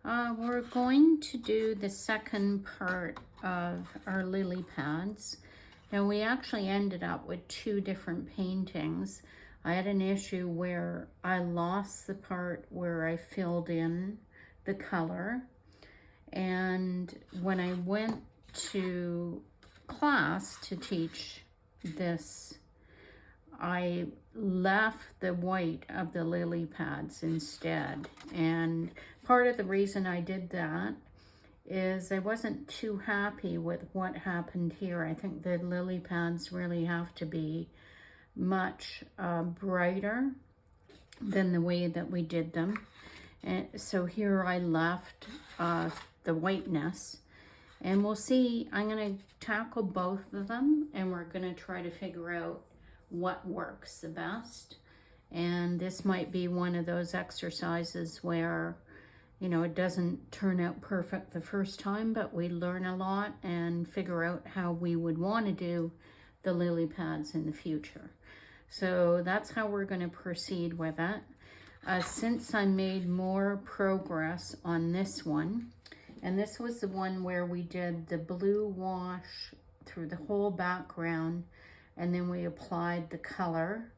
We're going to do the second part of our lily pads. Now we actually ended up with two different paintings. I had an issue where I lost the part where I filled in the color, and when I went to class to teach this, I left the white of the lily pads instead. And part of the reason I did that is I wasn't too happy with what happened here. I think the lily pads really have to be much brighter than the way that we did them. And so here I left the whiteness. And we'll see, I'm going to tackle both of them and we're going to try to figure out what works the best. And this might be one of those exercises where, you know, it doesn't turn out perfect the first time, but we learn a lot and figure out how we would want to do the lily pads in the future. So that's how we're going to proceed with it. Since I made more progress on this one, and this was the one where we did the blue wash through the whole background, and then we applied the color,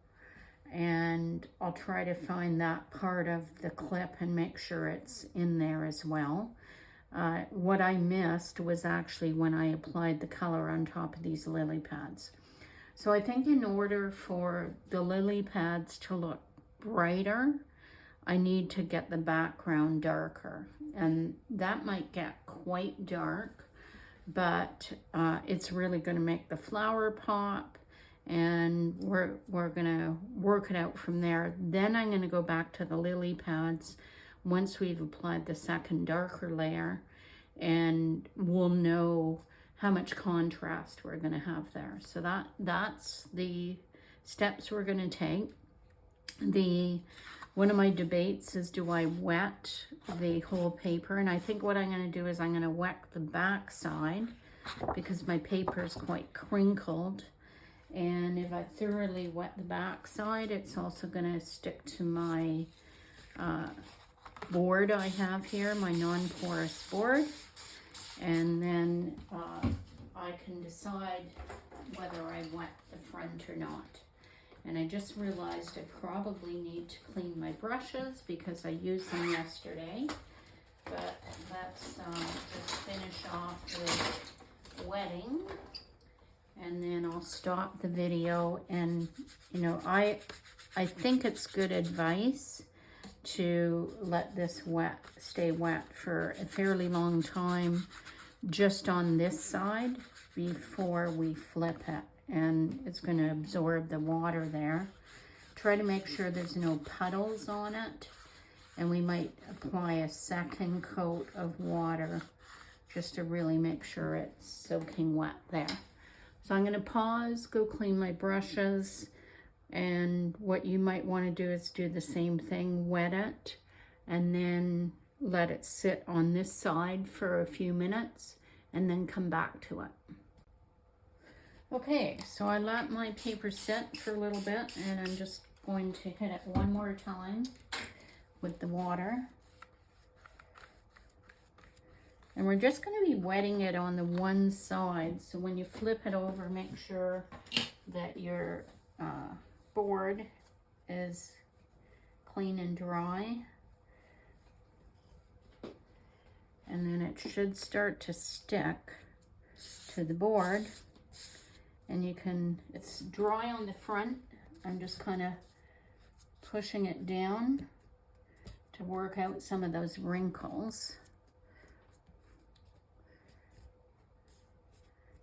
and I'll try to find that part of the clip and make sure it's in there as well. What I missed was actually when I applied the color on top of these lily pads. So I think in order for the lily pads to look brighter, I need to get the background darker, and that might get quite dark, but it's really going to make the flower pop, and we're gonna work it out from there. Then I'm gonna go back to the lily pads once we've applied the second darker layer, and we'll know how much contrast we're gonna have there. So that's the steps we're gonna take. One of my debates is, do I wet the whole paper? And I think what I'm gonna do is I'm gonna wet the back side because my paper is quite crinkled. And if I thoroughly wet the back side, it's also going to stick to my board I have here, my non-porous board. And then I can decide whether I wet the front or not. And I just realized I probably need to clean my brushes because I used them yesterday. But let's just finish off with wetting. And then I'll stop the video. And, you know, I think it's good advice to let this stay wet for a fairly long time just on this side before we flip it. And it's going to absorb the water there. Try to make sure there's no puddles on it. And we might apply a second coat of water just to really make sure it's soaking wet there. So I'm going to pause, go clean my brushes, and what you might want to do is do the same thing, wet it, and then let it sit on this side for a few minutes, and then come back to it. Okay, so I let my paper sit for a little bit, and I'm just going to hit it one more time with the water. And we're just going to be wetting it on the one side. So when you flip it over, make sure that your board is clean and dry. And then it should start to stick to the board. And you can, it's dry on the front. I'm just kind of pushing it down to work out some of those wrinkles.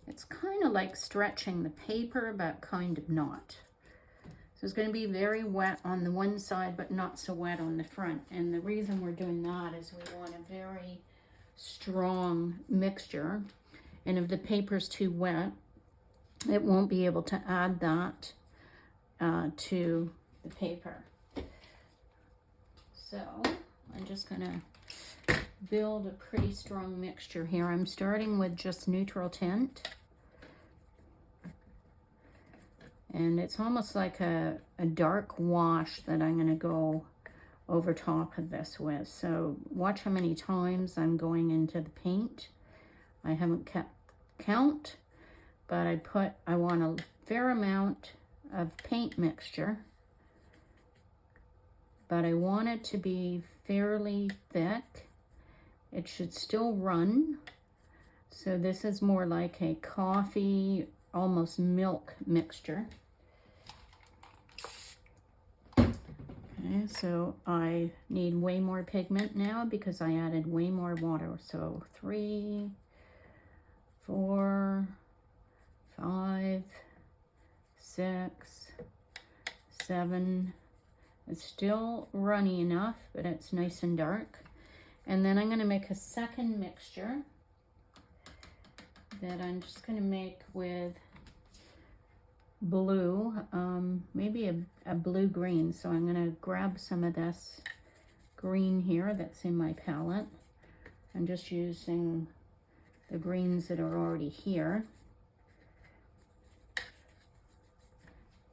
It's kind of like stretching the paper, but kind of not. So it's going to be very wet on the one side, but not so wet on the front. And the reason we're doing that is we want a very strong mixture. And if the paper's too wet, it won't be able to add that to the paper. So I'm just going to build a pretty strong mixture here. I'm starting with just neutral tint. And it's almost like a dark wash that I'm going to go over top of this with. So watch how many times I'm going into the paint. I haven't kept count, but I want a fair amount of paint mixture, but I want it to be fairly thick. It should still run. So this is more like a coffee, almost milk mixture. Okay, so I need way more pigment now because I added way more water. So 3, 4, 5, 6, 7. It's still runny enough, but it's nice and dark. And then I'm going to make a second mixture that I'm just going to make with blue, maybe a blue-green. So I'm going to grab some of this green here that's in my palette. I'm just using the greens that are already here.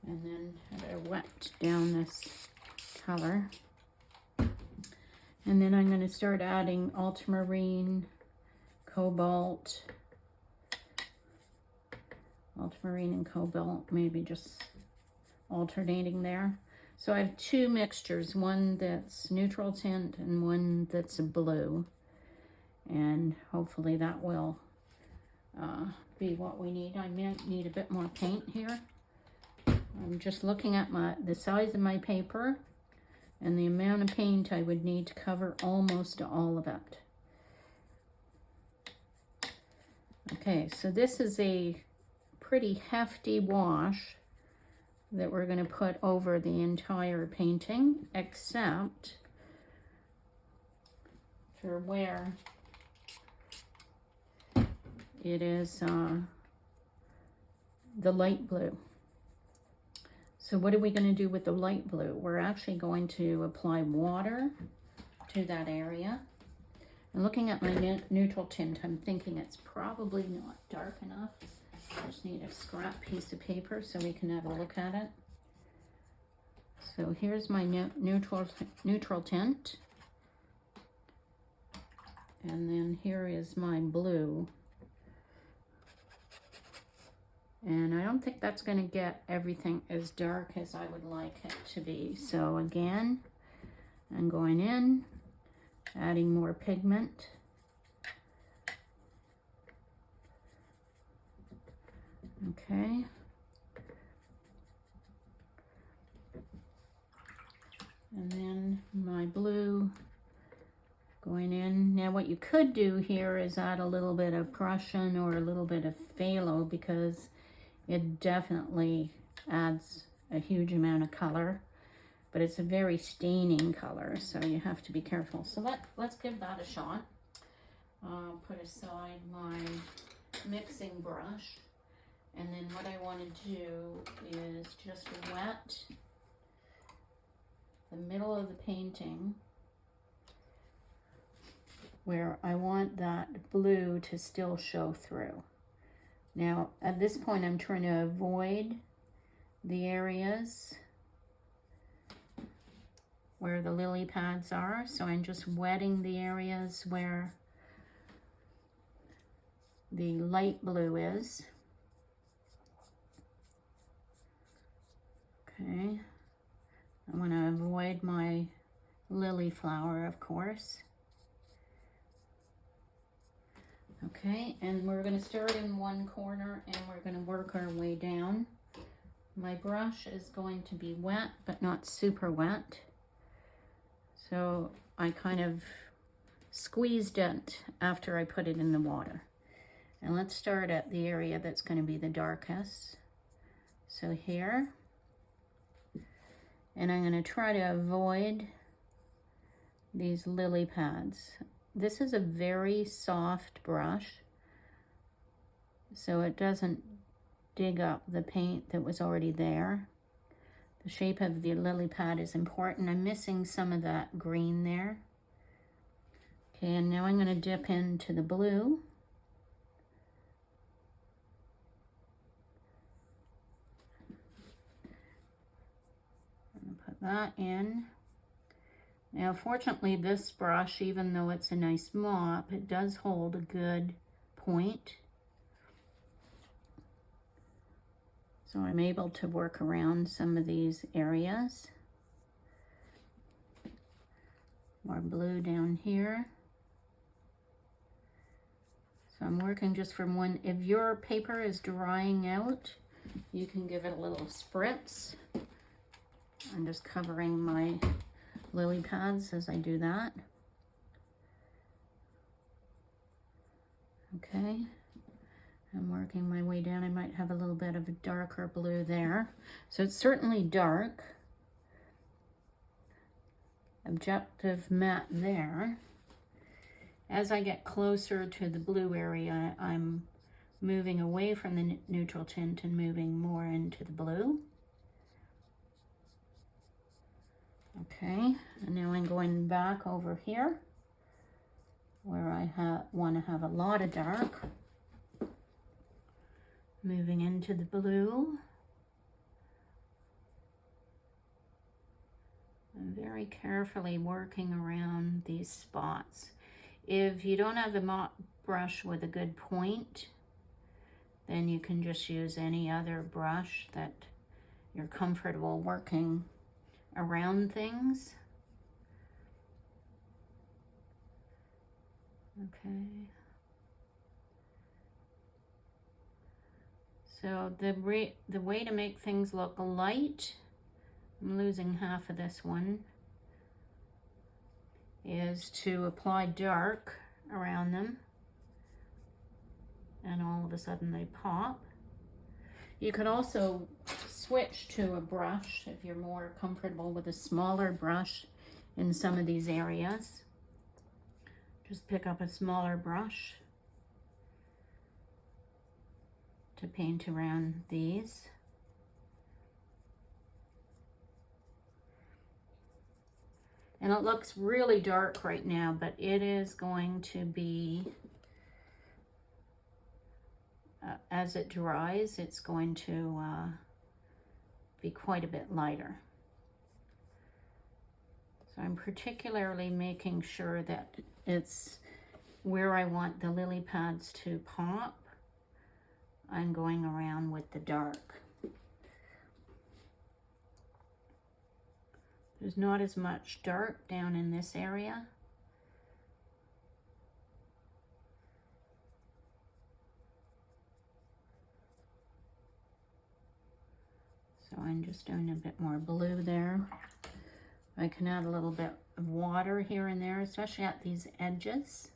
And then I'm going to wet down this color. And then I'm going to start adding ultramarine, cobalt, and cobalt, maybe just alternating there. So I have two mixtures, one that's neutral tint and one that's a blue. And hopefully that will be what we need. I might need a bit more paint here. I'm just looking at the size of my paper and the amount of paint I would need to cover almost all of it. Okay, so this is a pretty hefty wash that we're going to put over the entire painting, except for where it is the light blue. So what are we going to do with the light blue? We're actually going to apply water to that area. And looking at my neutral tint, I'm thinking it's probably not dark enough. I just need a scrap piece of paper so we can have a look at it. So here's my neutral tint. And then here is my blue. And I don't think that's going to get everything as dark as I would like it to be. So again, I'm going in, adding more pigment. Okay. And then my blue going in. Now what you could do here is add a little bit of Prussian or a little bit of phthalo, because it definitely adds a huge amount of color, but it's a very staining color, so you have to be careful. So let's give that a shot. I'll put aside my mixing brush, and then what I want to do is just wet the middle of the painting where I want that blue to still show through. Now, at this point, I'm trying to avoid the areas where the lily pads are. So I'm just wetting the areas where the light blue is. Okay. I want to avoid my lily flower, of course. Okay, and we're going to start in one corner and we're going to work our way down. My brush is going to be wet, but not super wet. So I kind of squeezed it after I put it in the water. And let's start at the area that's going to be the darkest. So here. And I'm going to try to avoid these lily pads. This is a very soft brush, so it doesn't dig up the paint that was already there. The shape of the lily pad is important. I'm missing some of that green there. Okay, and now I'm going to dip into the blue. I'm going to put that in. Now, fortunately, this brush, even though it's a nice mop, it does hold a good point. So I'm able to work around some of these areas. More blue down here. So I'm working just from one. If your paper is drying out, you can give it a little spritz. I'm just covering my lily pads as I do that. Okay, I'm working my way down. I might have a little bit of a darker blue there. So it's certainly dark. Objective matte there. As I get closer to the blue area, I'm moving away from the neutral tint and moving more into the blue. Okay, and now I'm going back over here where I want to have a lot of dark. Moving into the blue. I'm very carefully working around these spots. If you don't have a mop brush with a good point, then you can just use any other brush that you're comfortable working around things. Okay. So the way to make things look light, I'm losing half of this one, is to apply dark around them. And all of a sudden they pop. You could also switch to a brush if you're more comfortable with a smaller brush in some of these areas. Just pick up a smaller brush to paint around these. And it looks really dark right now, but it is going to be, as it dries, it's going to be quite a bit lighter. So I'm particularly making sure that it's where I want the lily pads to pop. I'm going around with the dark. There's not as much dark down in this area. So I'm just doing a bit more blue there. I can add a little bit of water here and there, especially at these edges,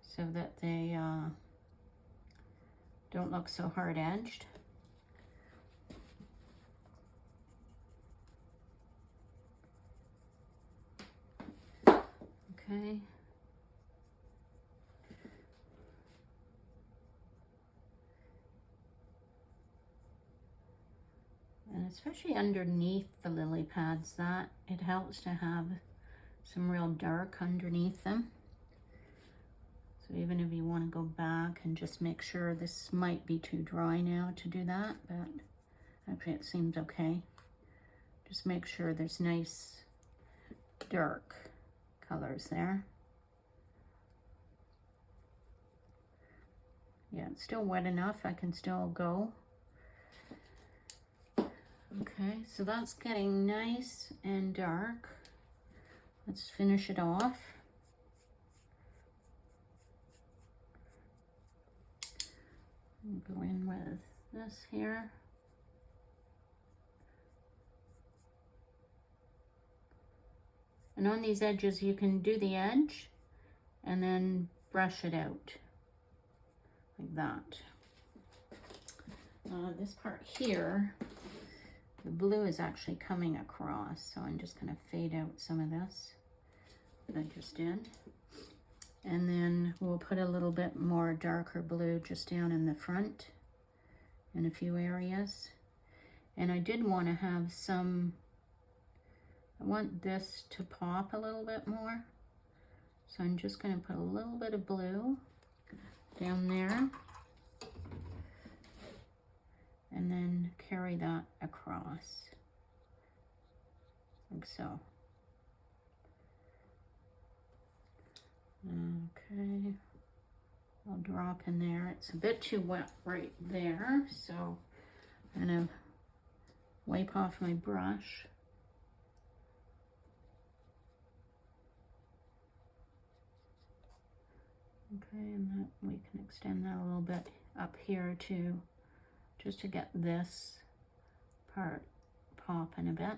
so that they don't look so hard-edged. Okay. And especially underneath the lily pads, that it helps to have some real dark underneath them. So even if you want to go back and just make sure, this might be too dry now to do that, but actually it seems okay. Just make sure there's nice dark colors there. Yeah, it's still wet enough, I can still go. Okay, so that's getting nice and dark. Let's finish it off. I'll go in with this here. And on these edges, you can do the edge and then brush it out like that. This part here, the blue is actually coming across, so I'm just going to fade out some of this that I just did. And then we'll put a little bit more darker blue just down in the front in a few areas. And I did want to have some, I want this to pop a little bit more. So I'm just going to put a little bit of blue down there. And then carry that across, like so. Okay, I'll drop in there. It's a bit too wet right there, so I'm gonna wipe off my brush. Okay, and that we can extend that a little bit up here too, just to get this part popping a bit.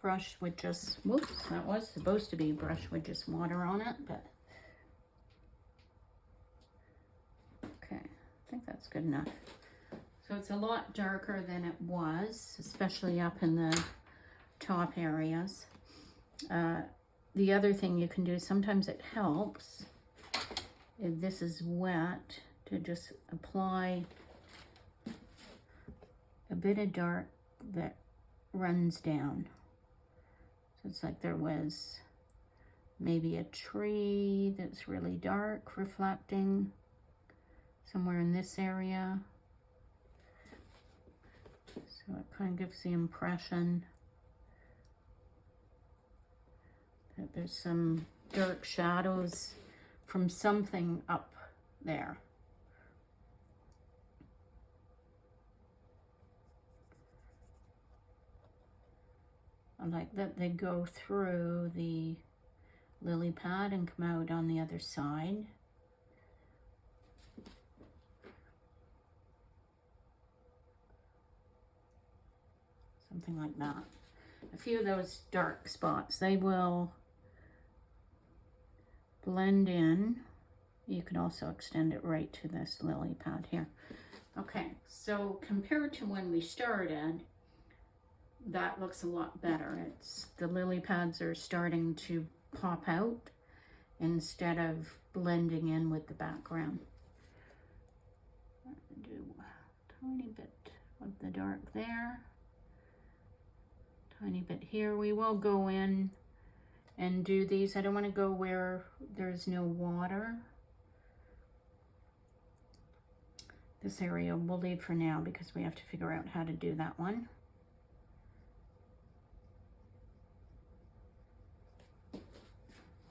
Brush with just, whoops, that was supposed to be brush with just water on it, but okay, I think that's good enough. So it's a lot darker than it was, especially up in the top areas. The other thing you can do, sometimes it helps, if this is wet, to just apply a bit of dark that runs down. So it's like there was maybe a tree that's really dark reflecting somewhere in this area. So it kind of gives the impression that there's some dark shadows from something up there. I like that they go through the lily pad and come out on the other side. Something like that. A few of those dark spots, they will blend in. You can also extend it right to this lily pad here. Okay, so compared to when we started, that looks a lot better. It's the lily pads are starting to pop out instead of blending in with the background. Do a tiny bit of the dark there, tiny bit here. We will go in and do these. I don't want to go where there's no water. This area we'll leave for now because we have to figure out how to do that one.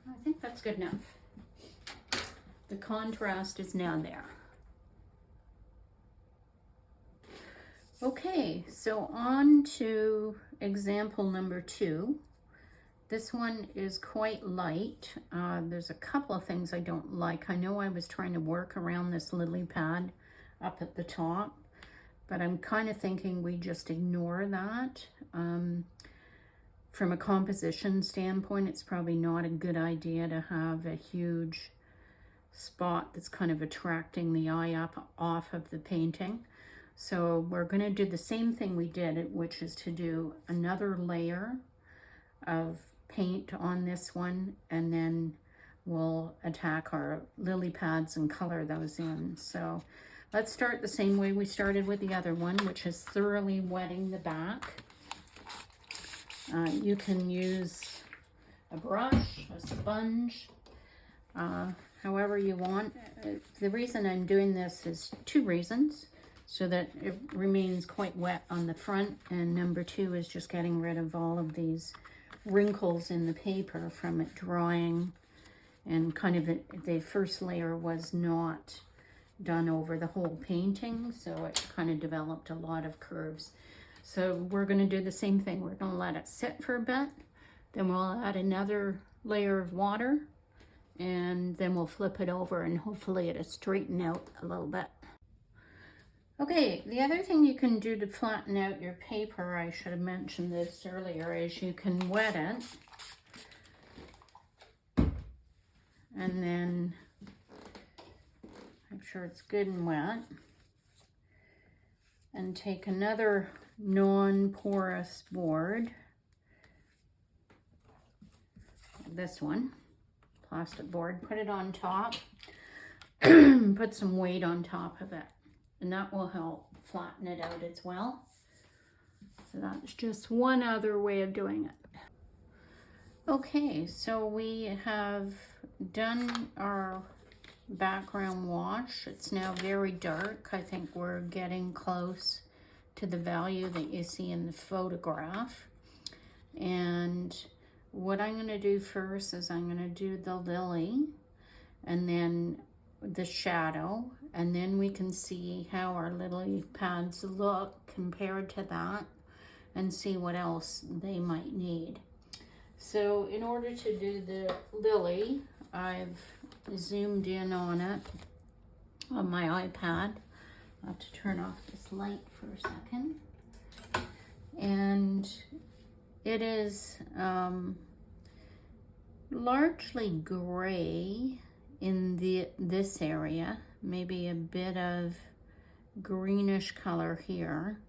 I think that's good enough. The contrast is now there. Okay, so on to example number 2. This one is quite light. There's a couple of things I don't like. I know I was trying to work around this lily pad up at the top, but I'm kind of thinking we just ignore that. From a composition standpoint, it's probably not a good idea to have a huge spot that's kind of attracting the eye up off of the painting. So we're going to do the same thing we did, which is to do another layer of paint on this one, and then we'll attack our lily pads and color those in. So let's start the same way we started with the other one, which is thoroughly wetting the back. You can use a brush, a sponge, however you want. The reason I'm doing this is 2 reasons. So that it remains quite wet on the front, and number 2 is just getting rid of all of these wrinkles in the paper from it drying, and kind of the first layer was not done over the whole painting, so it kind of developed a lot of curves. So we're going to do the same thing. We're going to let it sit for a bit, then we'll add another layer of water, and then we'll flip it over and hopefully it'll straighten out a little bit. Okay, the other thing you can do to flatten out your paper, I should have mentioned this earlier, is you can wet it and then make sure it's good and wet, and take another non-porous board, this one, plastic board, put it on top, put some weight on top of it. And that will help flatten it out as well. So that's just one other way of doing it. Okay, so we have done our background wash. It's now very dark. I think we're getting close to the value that you see in the photograph. And what I'm going to do first is I'm going to do the lily and then the shadow, and then we can see how our lily pads look compared to that and see what else they might need. So in order to do the lily, I've zoomed in on it on my iPad. I'll have to turn off this light for a second. And it is largely gray in this area, maybe a bit of greenish color here.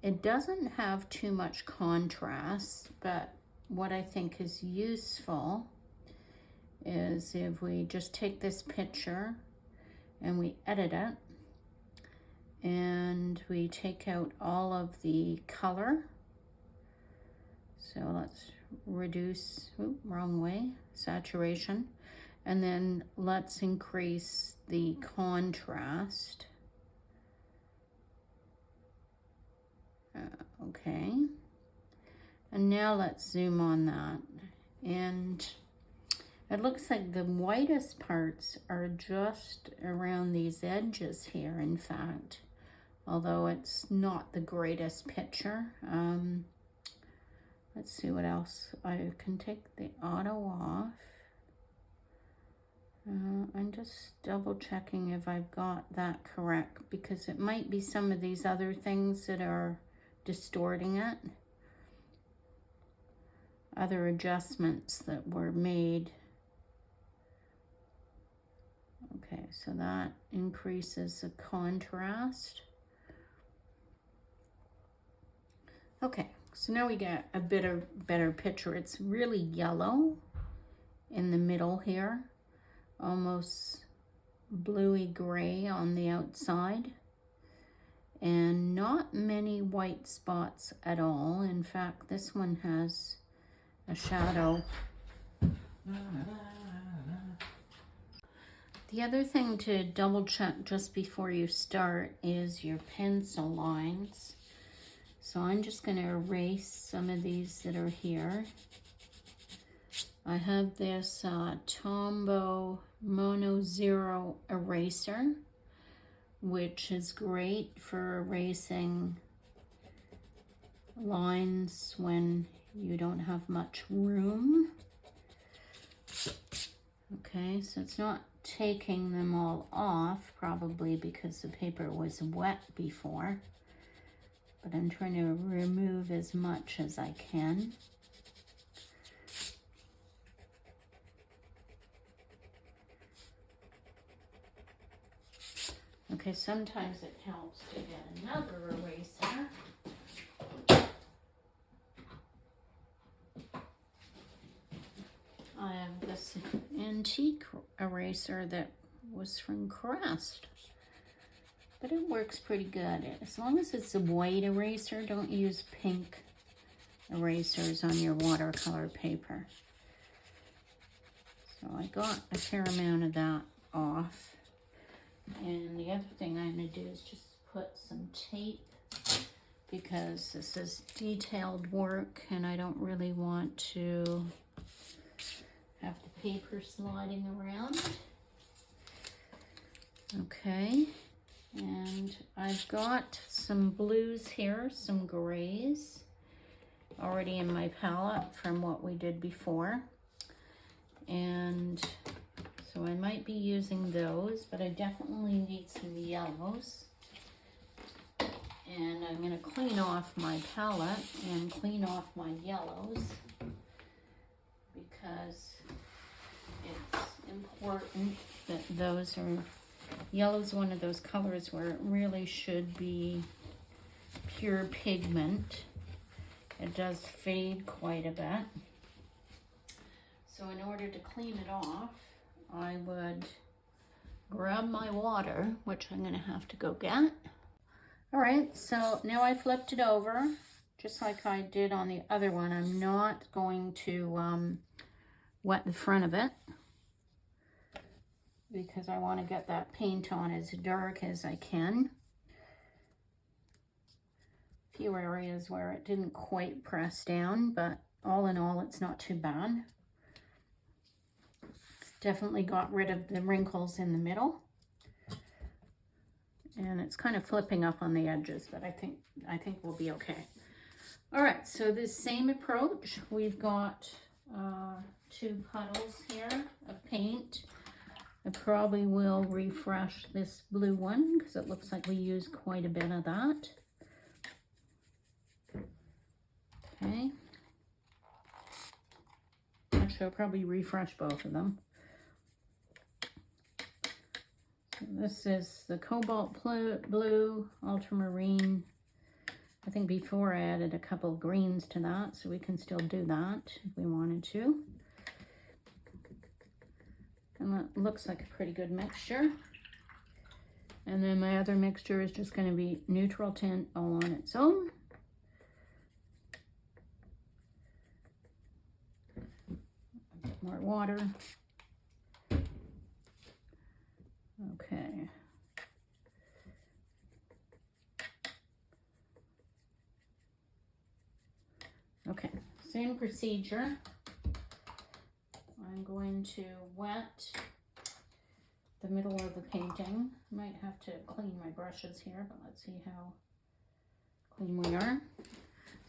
It doesn't have too much contrast, but what I think is useful is if we just take this picture and we edit it and we take out all of the color. So let's reduce, wrong way, saturation. And then let's increase the contrast. Okay. And now let's zoom on that. And it looks like the whitest parts are just around these edges here, in fact. Although it's not the greatest picture. Let's see what else. I can take the auto off. I'm just double checking if I've got that correct, because it might be some of these other things that are distorting it. Other adjustments that were made. Okay, so that increases the contrast. Okay, so now we get a better picture. It's really yellow in the middle here. Almost bluey gray on the outside, and not many white spots at all. In fact, this one has a shadow. The other thing to double check just before you start is your pencil lines. So I'm just going to erase some of these that are here. I have this Tombow Mono Zero eraser, which is great for erasing lines when you don't have much room. Okay, so it's not taking them all off, probably because the paper was wet before, but I'm trying to remove as much as I can. Okay, sometimes it helps to get another eraser. I have this antique eraser that was from Crest, but it works pretty good. As long as it's a white eraser, don't use pink erasers on your watercolor paper. So I got a fair amount of that off. And the other thing I'm going to do is just put some tape, because this is detailed work and I don't really want to have the paper sliding around. Okay, and I've got some blues here, some grays already in my palette from what we did before. And so I might be using those, but I definitely need some yellows. And I'm going to clean off my palette and clean off my yellows, because it's important that those are, yellow's one of those colors where it really should be pure pigment. It does fade quite a bit. So in order to clean it off, I would grab my water, which I'm going to have to go get. All right, so now I flipped it over, just like I did on the other one. I'm not going to wet the front of it, because I want to get that paint on as dark as I can. A few areas where it didn't quite press down, but all in all, it's not too bad. It's definitely got rid of the wrinkles in the middle. And it's kind of flipping up on the edges, but I think we'll be okay. All right, so this same approach, we've got 2 puddles here of paint. I probably will refresh this blue one because it looks like we used quite a bit of that. Okay. Actually, I'll probably refresh both of them. So this is the cobalt blue, ultramarine. I think before I added a couple of greens to that, so we can still do that if we wanted to. And that looks like a pretty good mixture. And then my other mixture is just going to be neutral tint all on its own. A bit more water. Okay. Okay, same procedure. I'm going to wet the middle of the painting. Might have to clean my brushes here, but let's see how clean we are.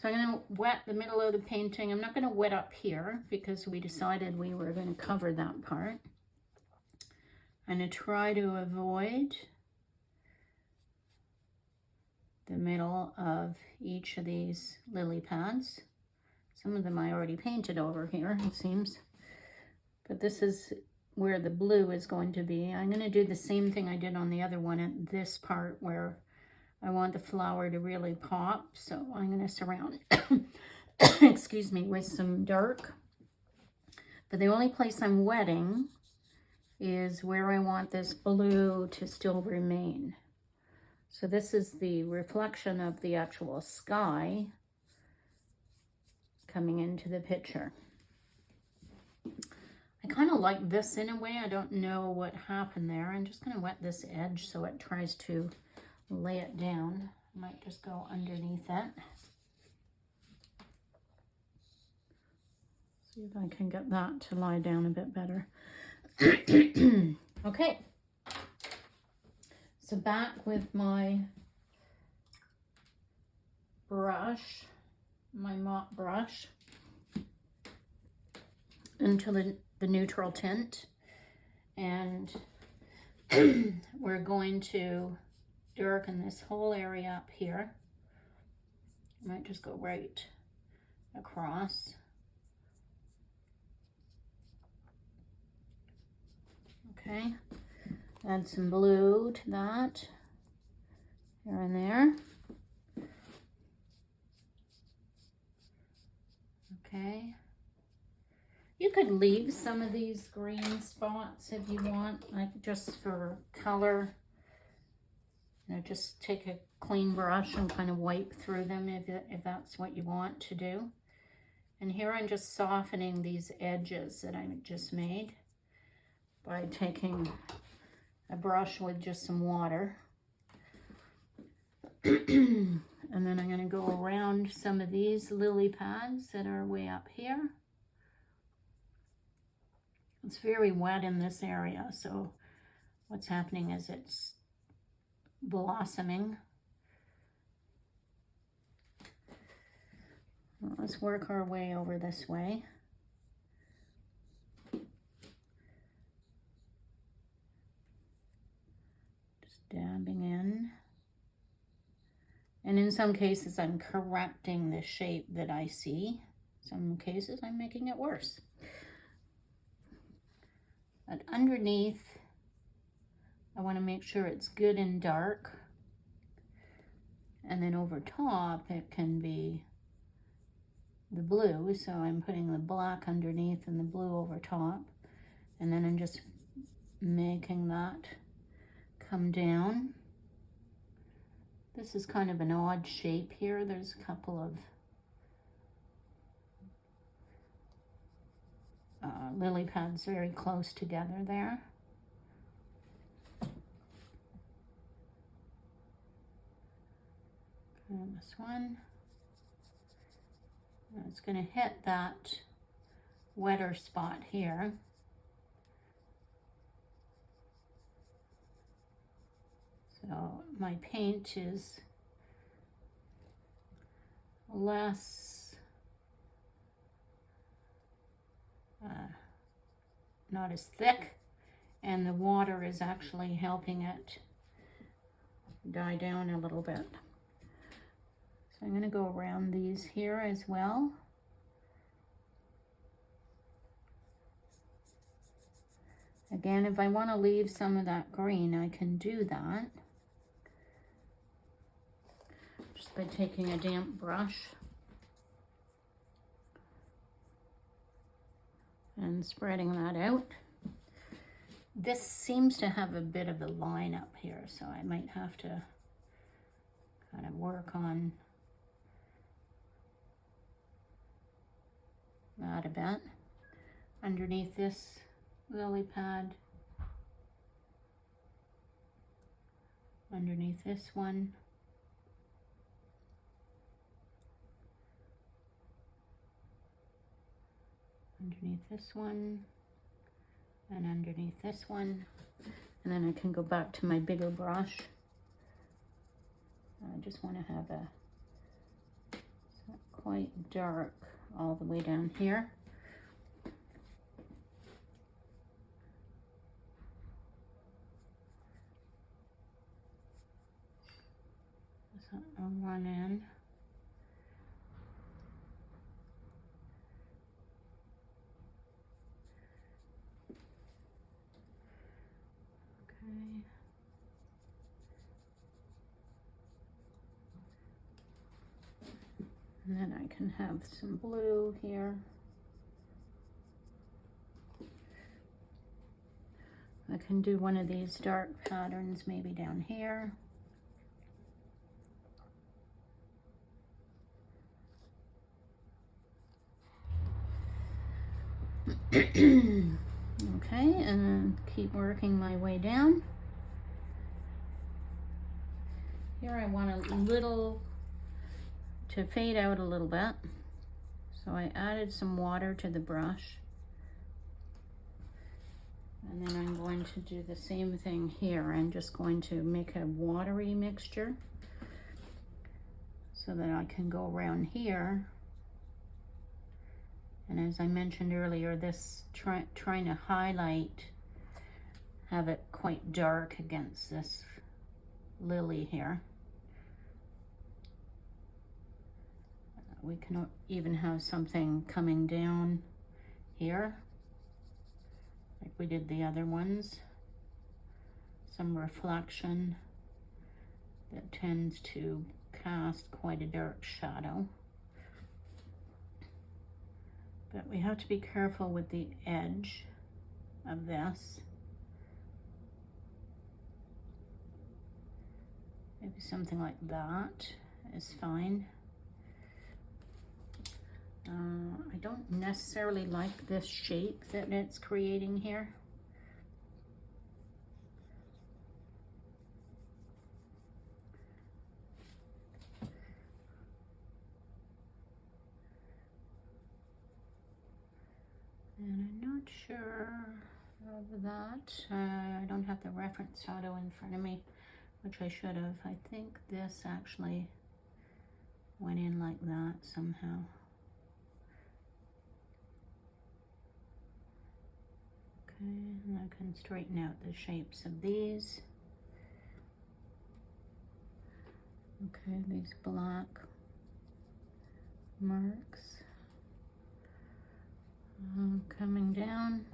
So I'm going to wet the middle of the painting. I'm not going to wet up here because we decided we were going to cover that part. I'm going to try to avoid the middle of each of these lily pads. Some of them I already painted over here, it seems. But this is where the blue is going to be. I'm going to do the same thing I did on the other one at this part where I want the flower to really pop. So I'm going to surround it, excuse me, with some dark. But the only place I'm wetting is where I want this blue to still remain. So this is the reflection of the actual sky coming into the picture. I kind of like this in a way. I don't know what happened there. I'm just going to wet this edge so it tries to lay it down. I might just go underneath it. See if I can get that to lie down a bit better. Okay. So back with my brush, my mop brush, into the neutral tint, and we're going to darken this whole area up here. I might just go right across. Okay, add some blue to that, here and there. Okay. You could leave some of these green spots if you want, like just for color. You know, just take a clean brush and kind of wipe through them if that's what you want to do. And here I'm just softening these edges that I just made by taking a brush with just some water. And then I'm going to go around some of these lily pads that are way up here. It's very wet in this area, so what's happening is it's blossoming. Well, let's work our way over this way. Just dabbing in. And in some cases, I'm correcting the shape that I see. Some cases, I'm making it worse. But underneath, I want to make sure it's good and dark. And then over top, it can be the blue. So I'm putting the black underneath and the blue over top. And then I'm just making that come down. This is kind of an odd shape here. There's a couple of lily pads very close together there. And this one. It's going to hit that wetter spot here. So my paint is less, not as thick, and the water is actually helping it die down a little bit. So I'm going to go around these here as well. Again, if I want to leave some of that green, I can do that. Just by taking a damp brush and spreading that out. This seems to have a bit of a line up here, so I might have to kind of work on that a bit. Underneath this lily pad, underneath this one, underneath this one, and underneath this one, and then I can go back to my bigger brush. I just want to have a, it's not quite dark all the way down here. So I'll run in. Okay. And then I can have some blue here. I can do one of these dark patterns maybe down here. Okay, and then keep working my way down. Here I want a little to fade out a little bit. So I added some water to the brush. And then I'm going to do the same thing here. I'm just going to make a watery mixture so that I can go around here. And as I mentioned earlier, this trying to highlight, have it quite dark against this lily here. We can even have something coming down here, like we did the other ones. Some reflection that tends to cast quite a dark shadow. But we have to be careful with the edge of this. Maybe something like that is fine. I don't necessarily like this shape that it's creating here. And I'm not sure of that. I don't have the reference photo in front of me, which I should have. I think this actually went in like that somehow. Okay, and I can straighten out the shapes of these. Okay, these black marks. Coming down.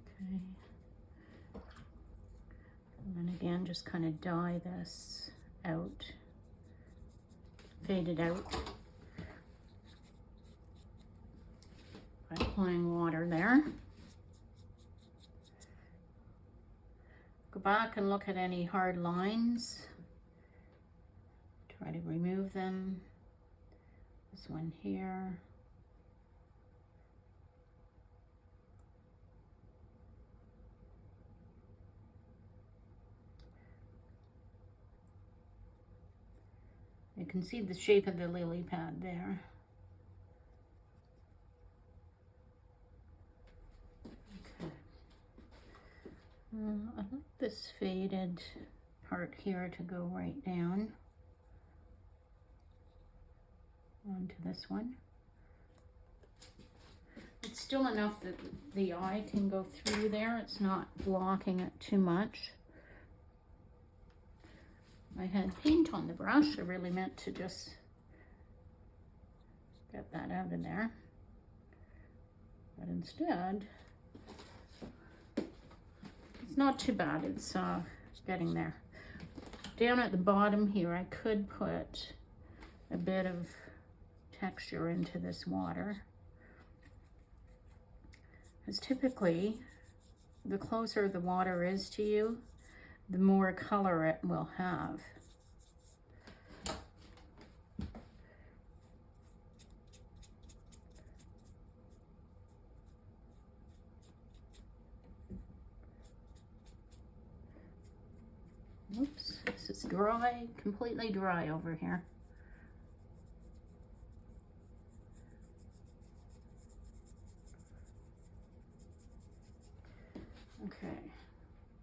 Okay. And then again, just kind of dye this out, fade it out by applying water there. Go back and look at any hard lines. Try to remove them. This one here. You can see the shape of the lily pad there. Okay. I like this faded part here to go right down onto this one. It's still enough that the eye can go through there. It's not blocking it too much. I had paint on the brush. I really meant to just get that out of there. But instead, it's not too bad. It's getting there. Down at the bottom here, I could put a bit of texture into this water. Because typically, the closer the water is to you, the more color it will have. Oops, this is dry, completely dry over here. Okay,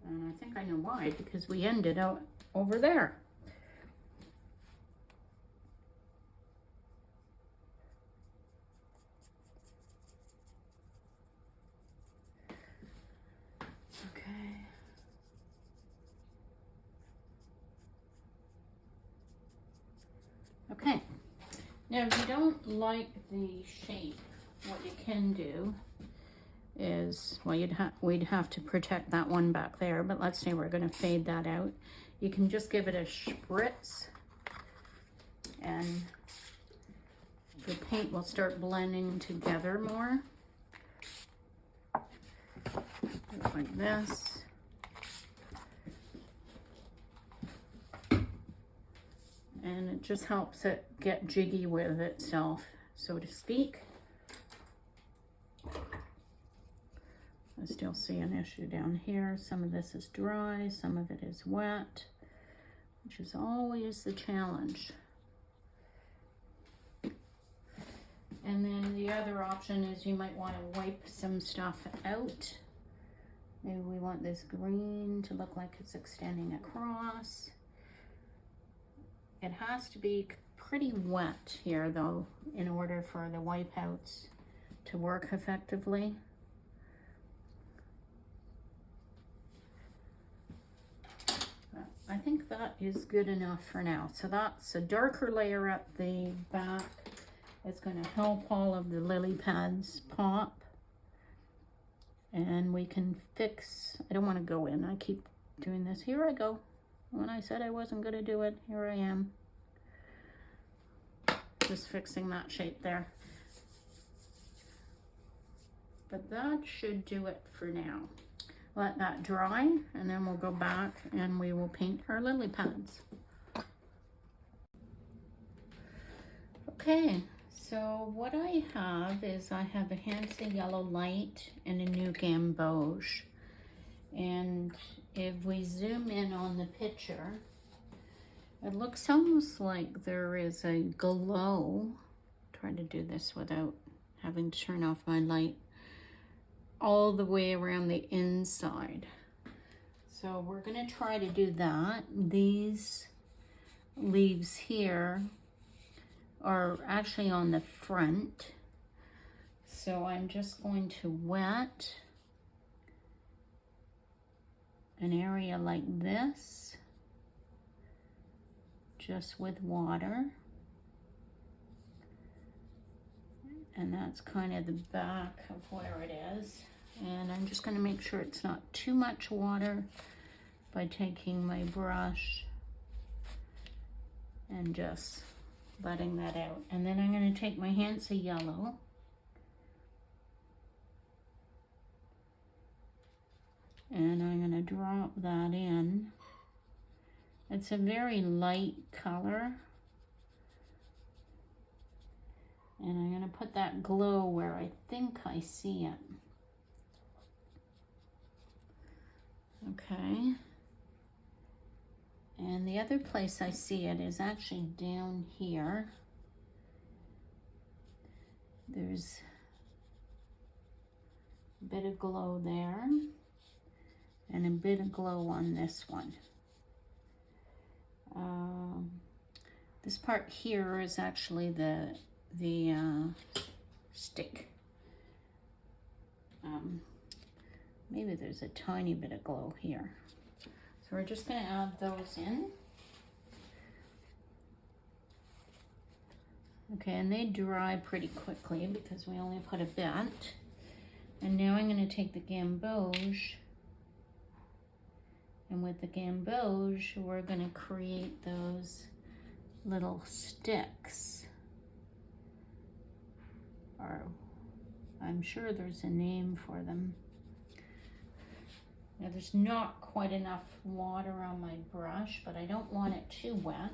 and I think I know why, because we ended out over there. Okay. Okay, now if you don't like the shape, what you can do is, well, we'd have to protect that one back there, but let's say we're going to fade that out. You can just give it a spritz and the paint will start blending together more. Just like this. And it just helps it get jiggy with itself, so to speak. I still see an issue down here. Some of this is dry, some of it is wet, which is always the challenge. And then the other option is you might want to wipe some stuff out. Maybe we want this green to look like it's extending across. It has to be pretty wet here though, in order for the wipeouts to work effectively. I think that is good enough for now. So that's a darker layer at the back. It's going to help all of the lily pads pop. And we can fix, I don't want to go in. I keep doing this. Here I go. When I said I wasn't going to do it, here I am. Just fixing that shape there. But that should do it for now. Let that dry, and then we'll go back and we will paint our lily pads. Okay, so what I have is I have a Hansa Yellow Light and a new Gamboge. And if we zoom in on the picture, it looks almost like there is a glow. Try to do this without having to turn off my light. All the way around the inside. So we're going to try to do that. These leaves here are actually on the front. So I'm just going to wet an area like this, just with water. And that's kind of the back of where it is. And I'm just going to make sure it's not too much water by taking my brush and just letting that out. And then I'm going to take my Hansa Yellow and I'm going to drop that in. It's a very light color. And I'm going to put that glow where I think I see it. Okay. And the other place I see it is actually down here. There's a bit of glow there and a bit of glow on this one. This part here is actually the stick. Maybe there's a tiny bit of glow here. So we're just going to add those in. Okay, and they dry pretty quickly because we only put a bit. And now I'm going to take the gamboge, and with the gamboge we're going to create those little sticks. Or I'm sure there's a name for them. Now there's not quite enough water on my brush, but I don't want it too wet.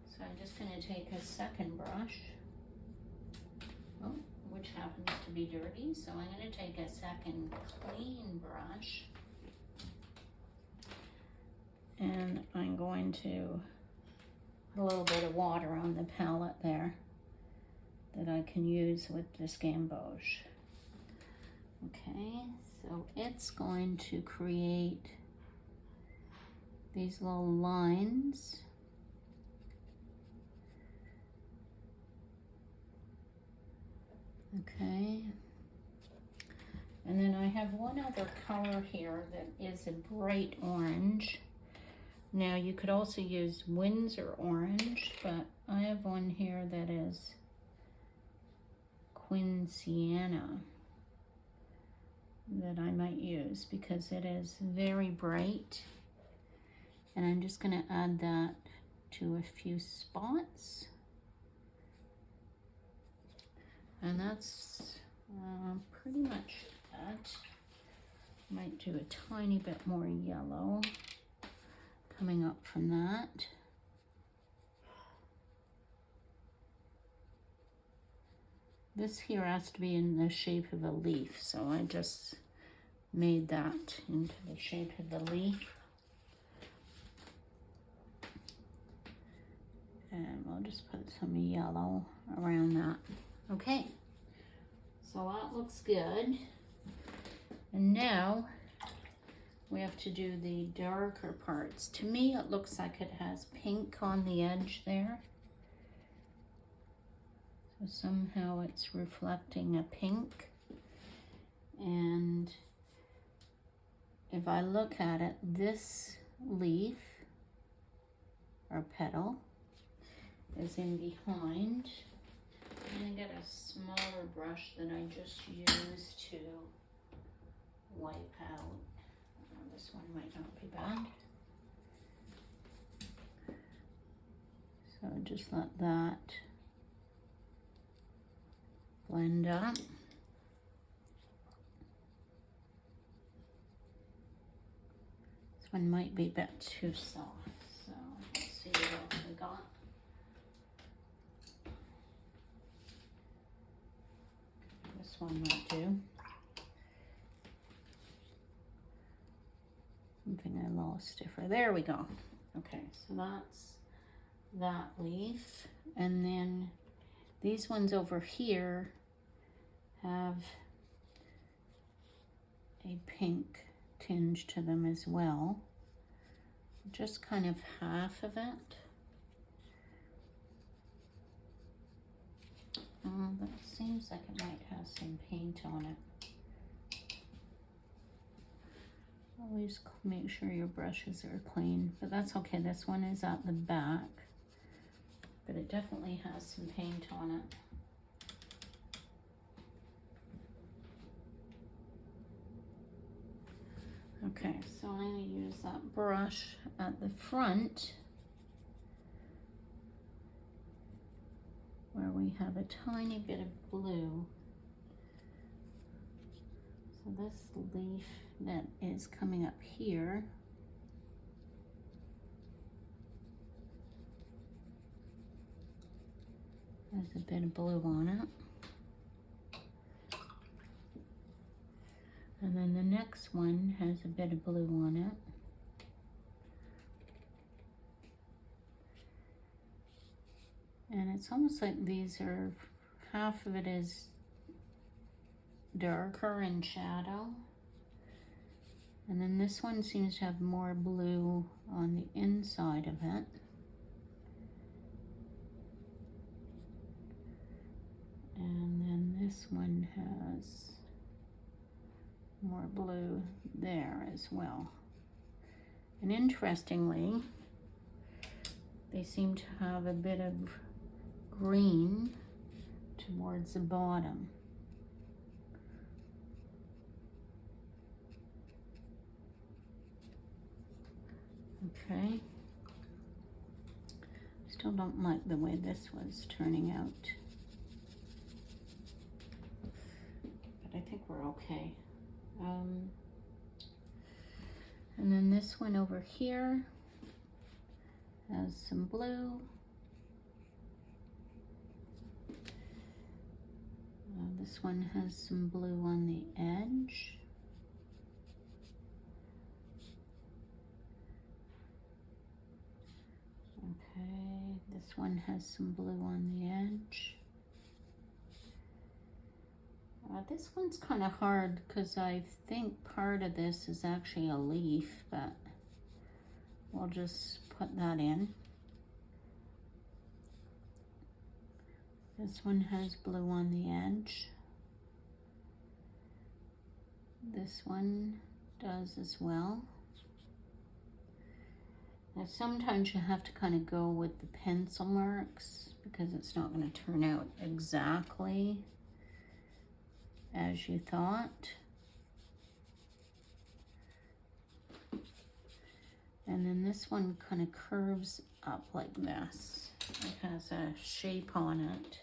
So I'm just going to take a second brush, which happens to be dirty. So I'm going to take a second clean brush, and I'm going to put a little bit of water on the palette there that I can use with this gamboge. Okay, so it's going to create these little lines. Okay, and then I have one other color here that is a bright orange. Now you could also use Windsor orange, but I have one here that is Quinceana that I might use because it is very bright. And I'm just going to add that to a few spots. And that's pretty much it. Might do a tiny bit more yellow coming up from that. This here has to be in the shape of a leaf, so I just made that into the shape of the leaf. And we'll just put some yellow around that. Okay, so that looks good. And now we have to do the darker parts. To me, it looks like it has pink on the edge there. So somehow it's reflecting a pink. And if I look at it, this leaf or petal is in behind. I'm going to get a smaller brush that I just used to wipe out. This one might not be bad. So just let that blend up. This one might be a bit too soft, so let's see what else we got. This one might do. Something a little stiffer. There we go. Okay, so that's that leaf. And then these ones over here have a pink tinge to them as well. Just kind of half of it. That seems like it might have some paint on it. Always make sure your brushes are clean, but that's okay. This one is at the back, but it definitely has some paint on it. Okay, so I'm going to use that brush at the front where we have a tiny bit of blue. So this leaf that is coming up here has a bit of blue on it. And then the next one has a bit of blue on it. And it's almost like these are, half of it is darker in shadow. And then this one seems to have more blue on the inside of it. And then this one has more blue there as well. And interestingly, they seem to have a bit of green towards the bottom. Okay. Still don't like the way this was turning out. But I think we're okay. And then this one over here has some blue. This one has some blue on the edge. Okay, this one has some blue on the edge. This one's kind of hard because I think part of this is actually a leaf, but we'll just put that in. This one has blue on the edge. This one does as well. Now sometimes you have to kind of go with the pencil marks because it's not going to turn out exactly as you thought. And then this one kind of curves up like this. It has a shape on it.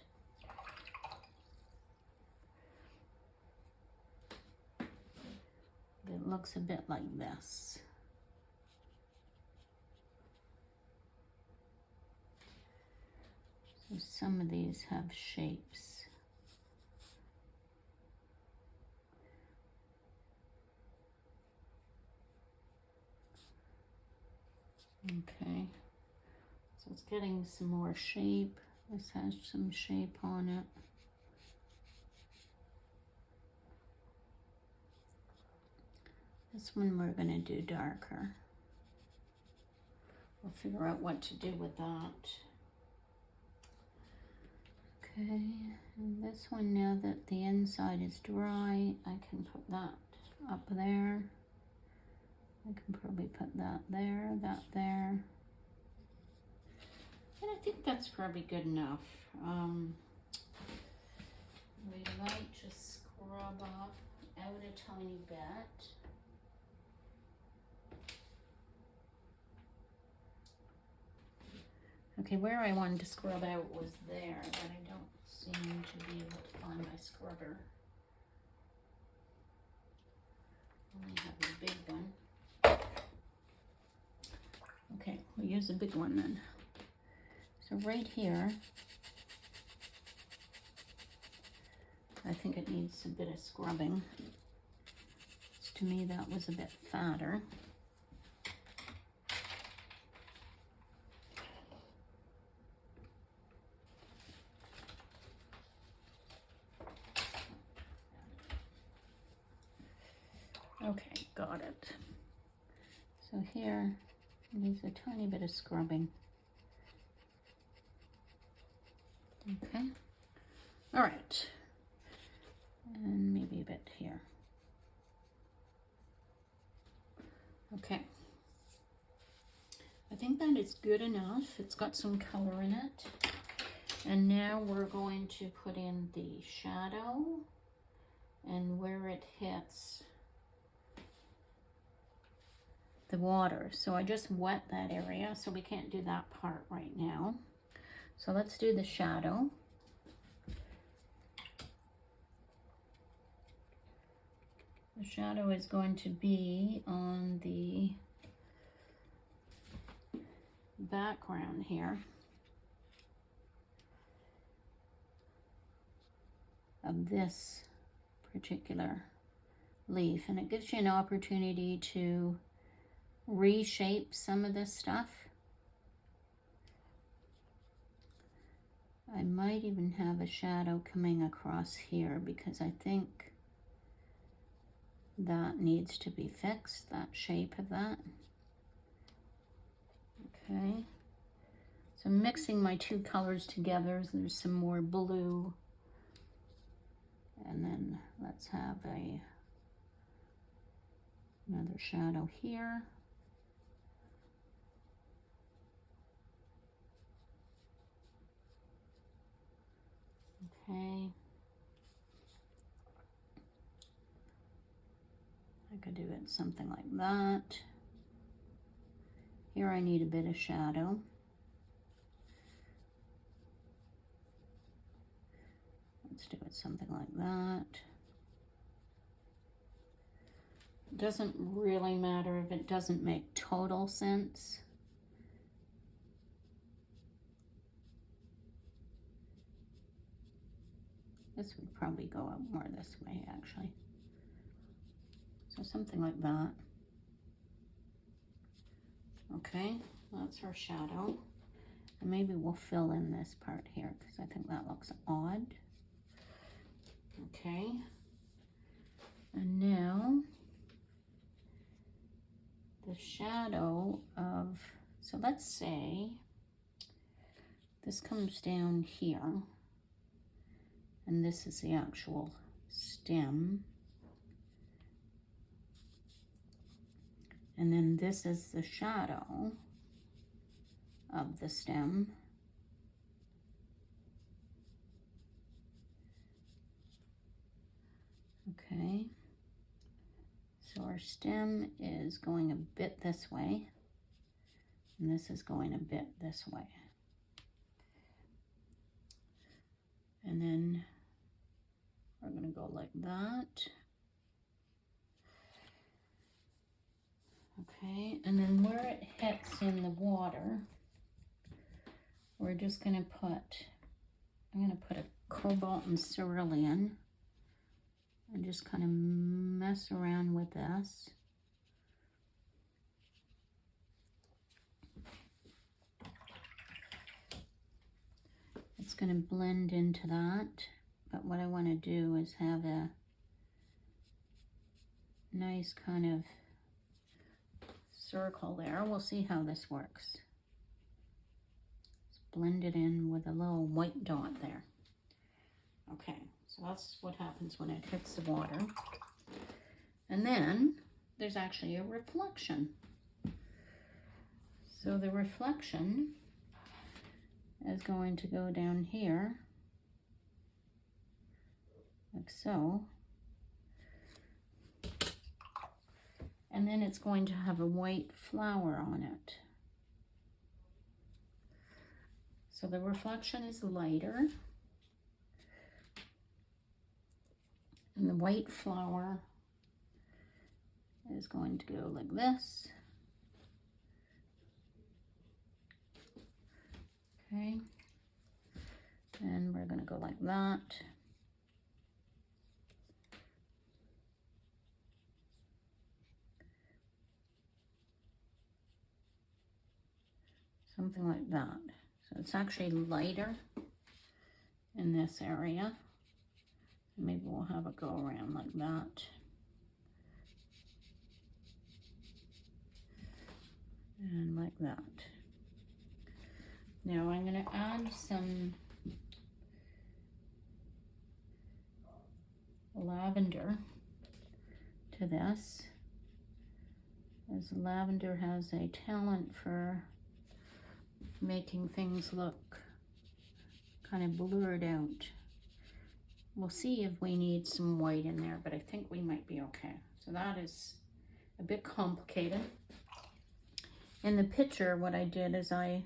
It looks a bit like this. So some of these have shapes. Okay, so it's getting some more shape. This has some shape on it. This one we're going to do darker. We'll figure out what to do with that. Okay, and this one, now that the inside is dry, I can put that up there. I can probably put that there, that there. And I think that's probably good enough. We might just scrub up out a tiny bit. Okay, where I wanted to scrub out was there, but I don't seem to be able to find my scrubber. I only have the big one. Okay, we'll use a big one then. So right here, I think it needs a bit of scrubbing. To me, that was a bit fatter. Okay, got it. So here, it needs a tiny bit of scrubbing. Okay, all right, and maybe a bit here. Okay, I think that is good enough. It's got some color in it. And now we're going to put in the shadow and where it hits the water. So I just wet that area, so we can't do that part right now. So let's do the shadow. The shadow is going to be on the background here of this particular leaf, and it gives you an opportunity to reshape some of this stuff. I might even have a shadow coming across here because I think that needs to be fixed, that shape of that. Okay, so I'm mixing my two colors together. There's some more blue, and then let's have another shadow here. Okay, I could do it something like that. Here I need a bit of shadow. Let's do it something like that. It doesn't really matter if it doesn't make total sense. This would probably go out more this way, actually. So something like that. Okay, that's our shadow. And maybe we'll fill in this part here because I think that looks odd. Okay. And now the shadow of, so let's say this comes down here and this is the actual stem. And then this is the shadow of the stem. Okay, so our stem is going a bit this way, and this is going a bit this way. And then we're going to go like that. Okay, and then where it hits in the water, we're just going to put, I'm going to put a cobalt and cerulean and just kind of mess around with this. It's going to blend into that, but what I want to do is have a nice kind of circle there. We'll see how this works. Let's blend it in with a little white dot there. Okay, so that's what happens when it hits the water. And then there's actually a reflection. So the reflection is going to go down here, like so. And then it's going to have a white flower on it. So the reflection is lighter. And the white flower is going to go like this. Okay. And we're going to go like that. Something like that. So it's actually lighter in this area. Maybe we'll have it go around like that. And like that. Now I'm going to add some lavender to this, as lavender has a talent for making things look kind of blurred out. We'll see if we need some white in there, but I think we might be okay. So that is a bit complicated. In the picture, what I did is I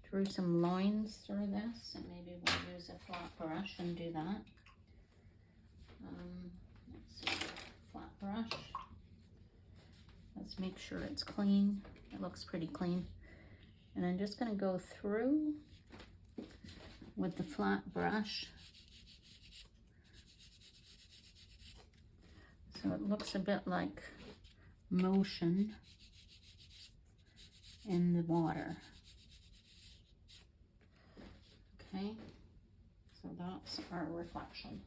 drew some lines through this, and maybe we'll use a flat brush and do that. Let's see, flat brush. Let's make sure it's clean. It looks pretty clean. And I'm just going to go through with the flat brush. So it looks a bit like motion in the water. helps our reflection.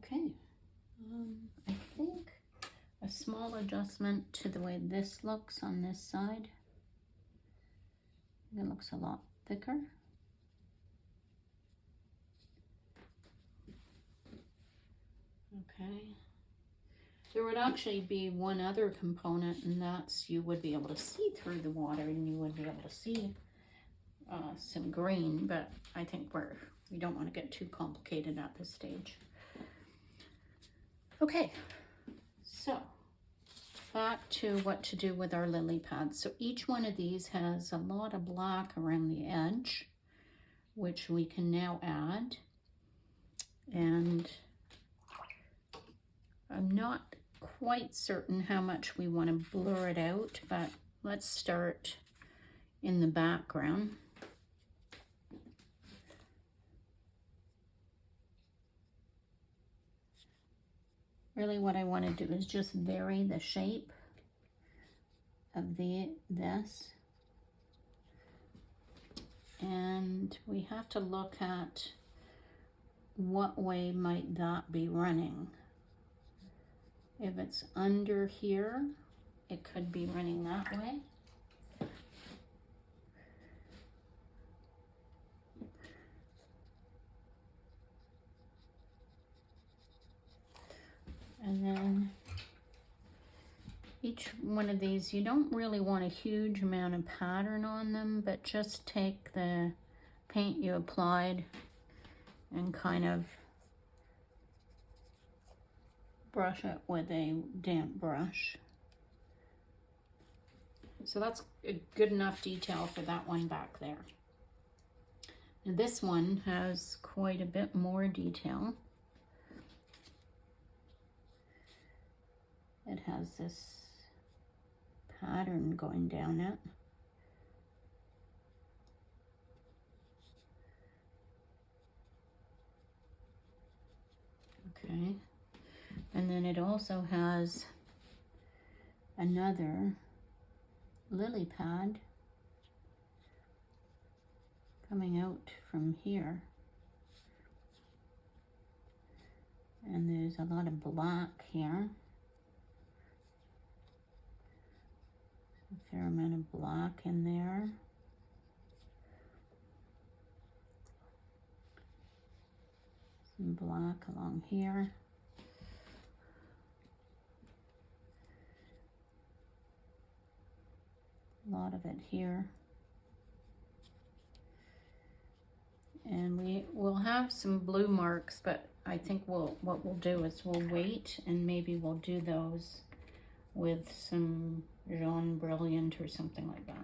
Okay, I think a small adjustment to the way this looks on this side. It looks a lot thicker. Okay. There would actually be one other component, and that's you would be able to see through the water and you would be able to see some green, but I think we don't want to get too complicated at this stage. Okay, so back to what to do with our lily pads. So each one of these has a lot of black around the edge, which we can now add. And I'm not quite certain how much we want to blur it out, but let's start in the background. Really what I want to do is just vary the shape of this. And we have to look at what way might that be running. If it's under here, it could be running that way. And then each one of these, you don't really want a huge amount of pattern on them, but just take the paint you applied and kind of brush it with a damp brush. So that's a good enough detail for that one back there. And this one has quite a bit more detail. It has this pattern going down it. Okay, and then it also has another lily pad coming out from here. And there's a lot of black here. A fair amount of black in there. Some black along here. A lot of it here. And we will have some blue marks, but I think what we'll do is we'll wait and maybe we'll do those with some Jaune Brilliant or something like that.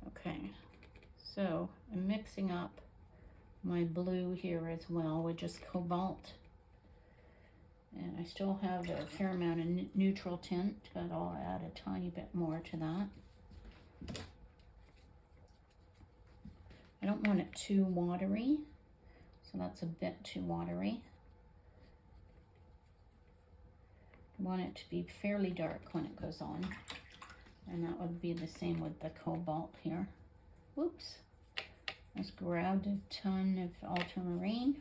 Okay, so I'm mixing up my blue here as well with just cobalt. And I still have a fair amount of neutral tint, but I'll add a tiny bit more to that. I don't want it too watery, so that's a bit too watery. I want it to be fairly dark when it goes on, and that would be the same with the cobalt here. Whoops, I just grabbed a ton of ultramarine,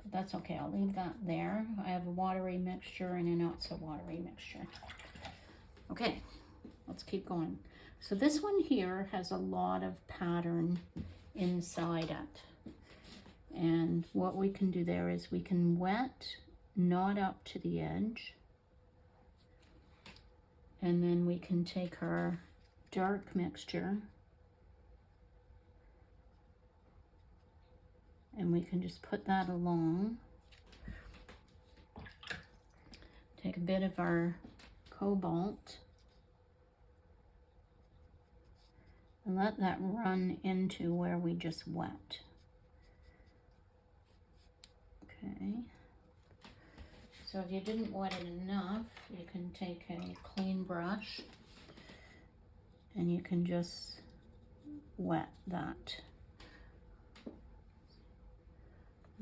but that's okay, I'll leave that there. I have a watery mixture and a not so watery mixture. Okay, let's keep going. So this one here has a lot of pattern inside it. And what we can do there is we can wet, not up to the edge. And then we can take our dark mixture and we can just put that along. Take a bit of our cobalt and let that run into where we just wet. Okay. So if you didn't wet it enough, you can take a clean brush and you can just wet that.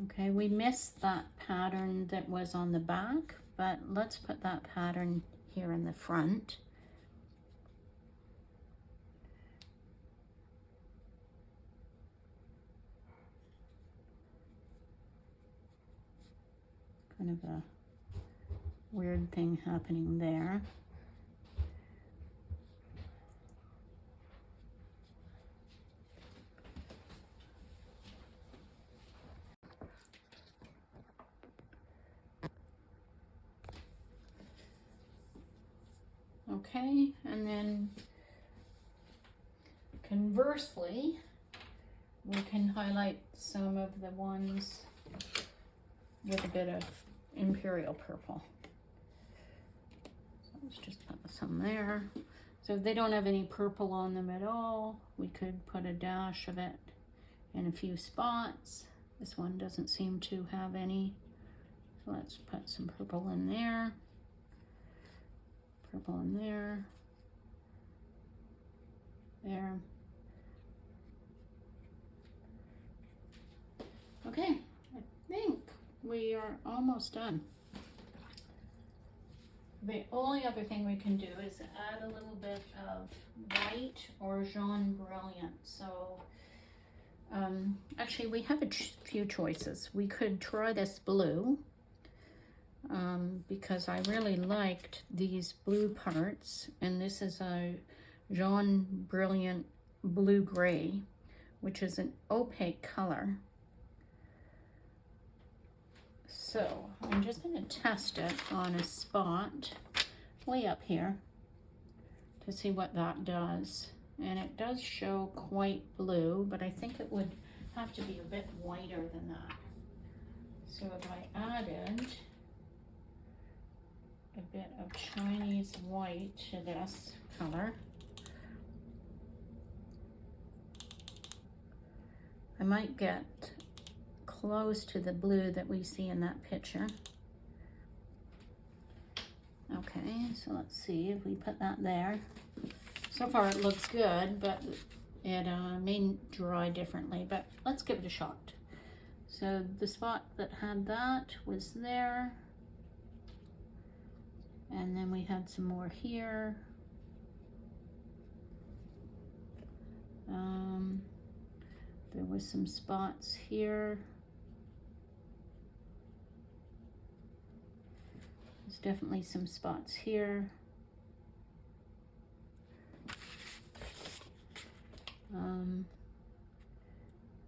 Okay, we missed that pattern that was on the back, but let's put that pattern here in the front. Kind of a weird thing happening there. Okay, and then conversely, we can highlight some of the ones with a bit of Imperial Purple. So let's just put some there. So if they don't have any purple on them at all, we could put a dash of it in a few spots. This one doesn't seem to have any. So let's put some purple in there. Purple in there. There. Okay, I think we are almost done. The only other thing we can do is add a little bit of white or jaune brilliant. So actually we have a few choices. We could try this blue because I really liked these blue parts, and this is a jaune brilliant blue gray, which is an opaque color. So I'm just going to test it on a spot way up here to see what that does. And it does show quite blue, but I think it would have to be a bit whiter than that. So if I added a bit of Chinese white to this color, I might get close to the blue that we see in that picture. Okay, so let's see if we put that there. So far it looks good, but it may dry differently, but let's give it a shot. So the spot that had that was there, and then we had some more here. There was some spots here. There's definitely some spots here.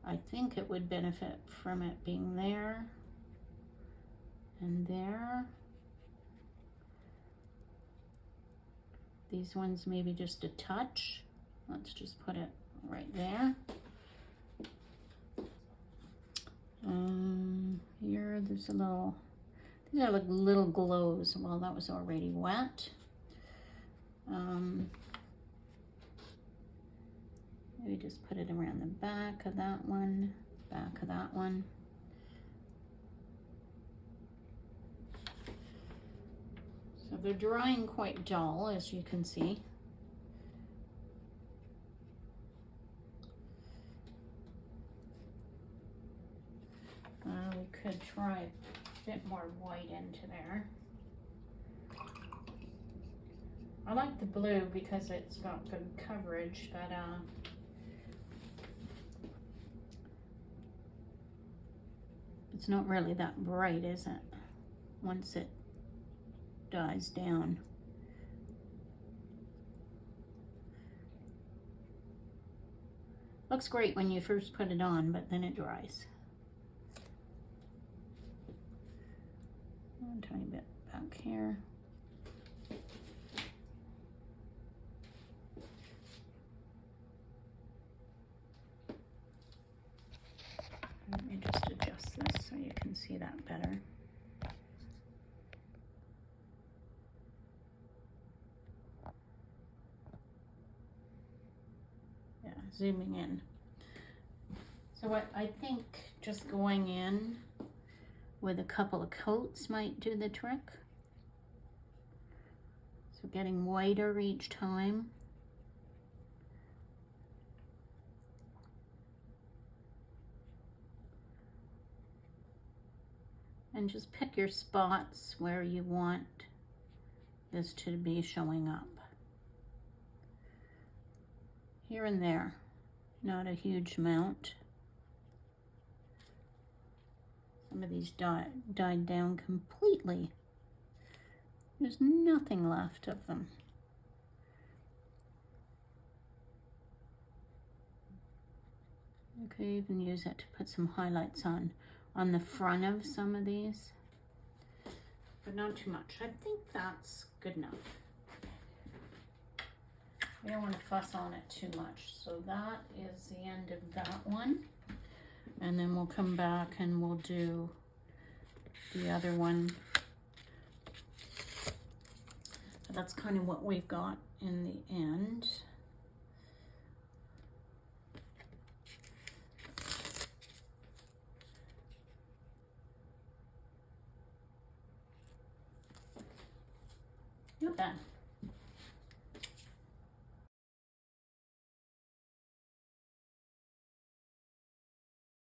I think it would benefit from it being there and there. These ones maybe just a touch. Let's just put it right there. Here, there's a little, these are like little glows. Well, that was already wet. Maybe just put it around the back of that one, back of that one. So they're drying quite dull, as you can see. We could try a bit more white into there. I like the blue because it's got good coverage, but it's not really that bright, is it? Once it dies down. Looks great when you first put it on, but then it dries. A tiny bit back here. Let me just adjust this so you can see that better. Yeah, zooming in. So what I think just going in with a couple of coats might do the trick. So getting whiter each time. And just pick your spots where you want this to be showing up. Here and there, not a huge amount. Some of these died down completely. There's nothing left of them. You could even use it to put some highlights on the front of some of these, but not too much. I think that's good enough. We don't want to fuss on it too much. So that is the end of that one. And then we'll come back and we'll do the other one. But that's kind of what we've got in the end. Not bad.